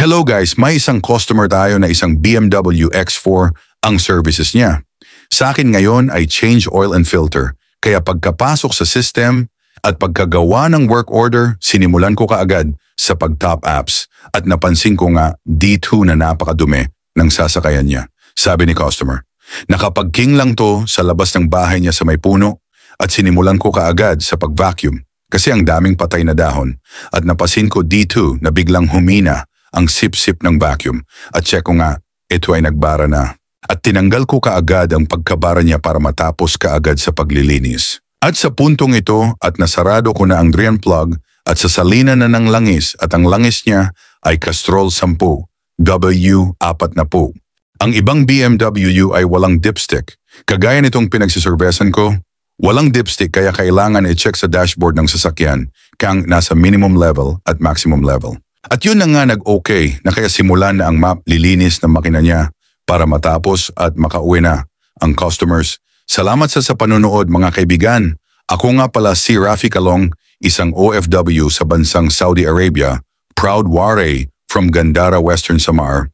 Hello guys, may isang customer tayo na isang BMW X4 ang services niya. Sa akin ngayon ay change oil and filter. Kaya pagkapasok sa system at pagkagawa ng work order, sinimulan ko kaagad sa pag-top apps at napansin ko nga D2 na napakadumi ng sasakayan niya. Sabi ni customer, nakapag-king lang to sa labas ng bahay niya sa may puno at sinimulan ko kaagad sa pag-vacuum kasi ang daming patay na dahon at napansin ko D2 na biglang humina ang sip-sip ng vacuum at check ko nga, ito ay nagbara na. At tinanggal ko kaagad ang pagkabara niya para matapos kaagad sa paglilinis. At sa puntong ito at nasarado ko na ang drain plug at sasalina na ng langis at ang langis niya ay Castrol 10, W40. Ang ibang BMW ay walang dipstick. Kagaya nitong pinagsiservesan ko, walang dipstick kaya kailangan i-check sa dashboard ng sasakyan kang nasa minimum level at maximum level. At yun na nga nag-okay na kaya simulan na ang map lilinis ng makina niya para matapos at makauwi na ang customers. Salamat sa panonood mga kaibigan. Ako nga pala si Rafi Kalong, isang OFW sa bansang Saudi Arabia, proud wari from Gandara, Western Samar.